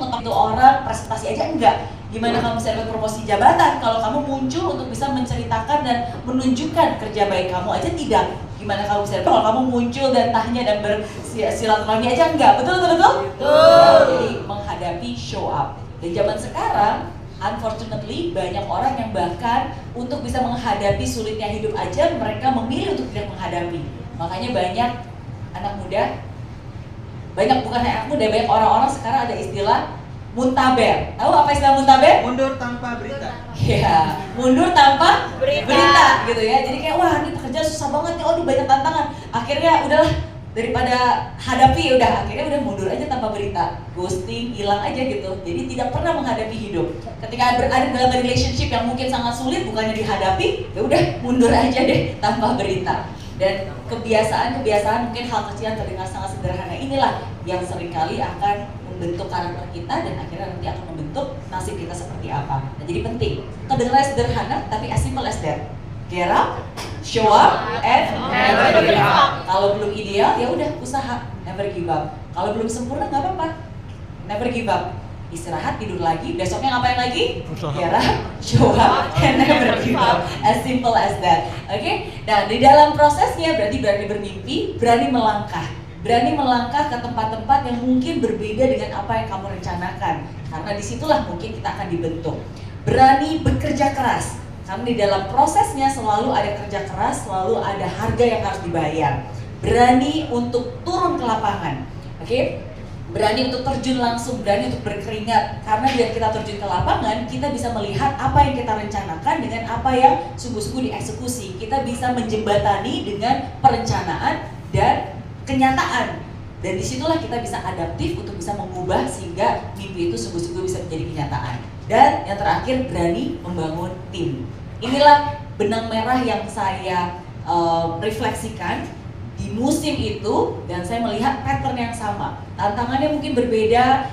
ngetop itu orang presentasi aja enggak. Gimana kamu bisa dapat promosi jabatan kalau kamu muncul untuk bisa menceritakan dan menunjukkan kerja baik kamu aja tidak. Gimana kamu bisa dapat kalau kamu muncul dan tanya dan bersilaturahmi aja enggak. Betul? Jadi menghadapi show up. Dan zaman sekarang unfortunately banyak orang yang bahkan untuk bisa menghadapi sulitnya hidup aja mereka memilih untuk tidak menghadapi. Makanya banyak anak muda, banyak orang-orang sekarang ada istilah muntaber. Tahu apa istilah muntaber? Mundur tanpa berita. Iya, mundur tanpa berita gitu ya. Jadi kayak wah ini pekerjaan susah banget nih, ini banyak tantangan. Akhirnya udahlah daripada hadapi akhirnya udah mundur aja tanpa berita, ghosting, hilang aja gitu. Jadi tidak pernah menghadapi hidup. Ketika berada dalam relationship yang mungkin sangat sulit, bukannya dihadapi, ya udah mundur aja deh tanpa berita. Dan kebiasaan mungkin hal kecil yang terdengar sangat sederhana inilah yang seringkali akan membentuk karakter kita dan akhirnya nanti akan membentuk nasib kita seperti apa. Nah, jadi penting. Kedengarannya sederhana tapi as simple as that. Get up, show up, and never give up. Kalau belum ideal ya udah usaha, never give up. Kalau belum sempurna nggak apa-apa, never give up. Istirahat, tidur lagi, besoknya ngapain lagi? Get up, show up, and never give up. As simple as that. Oke? Nah, di dalam prosesnya berarti berani bermimpi, berani melangkah. Berani melangkah ke tempat-tempat yang mungkin berbeda dengan apa yang kamu rencanakan. Karena disitulah mungkin kita akan dibentuk. Berani bekerja keras. Karena di dalam prosesnya selalu ada kerja keras, selalu ada harga yang harus dibayar. Berani untuk turun ke lapangan. Oke? Berani untuk terjun langsung, berani untuk berkeringat. Karena biar kita terjun ke lapangan, kita bisa melihat apa yang kita rencanakan dengan apa yang sungguh-sungguh dieksekusi. Kita bisa menjembatani dengan perencanaan dan kenyataan. Dan disitulah kita bisa adaptif untuk bisa mengubah sehingga mimpi itu sungguh-sungguh bisa menjadi kenyataan. Dan yang terakhir, berani membangun tim. Inilah benang merah yang saya refleksikan di musim itu, dan saya melihat pattern yang sama. Tantangannya mungkin berbeda,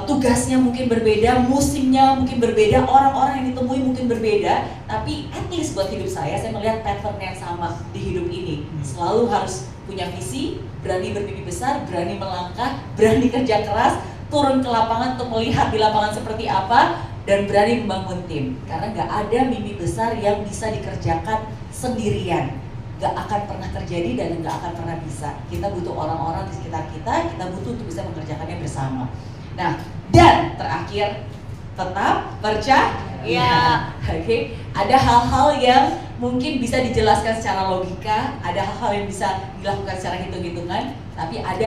tugasnya mungkin berbeda, musimnya mungkin berbeda, orang-orang yang ditemui mungkin berbeda, tapi at least buat hidup saya melihat pattern yang sama di hidup ini. Selalu harus punya visi, berani bermimpi besar, berani melangkah, berani kerja keras, turun ke lapangan untuk melihat di lapangan seperti apa, dan berani membangun tim. Karena nggak ada mimpi besar yang bisa dikerjakan sendirian. Gak akan pernah terjadi dan gak akan pernah bisa. Kita butuh orang-orang di sekitar kita butuh untuk bisa mengerjakannya bersama. Nah, dan terakhir, tetap percaya. Oke. Ada hal-hal yang mungkin bisa dijelaskan secara logika, ada hal-hal yang bisa dilakukan secara hitung-hitungan, tapi ada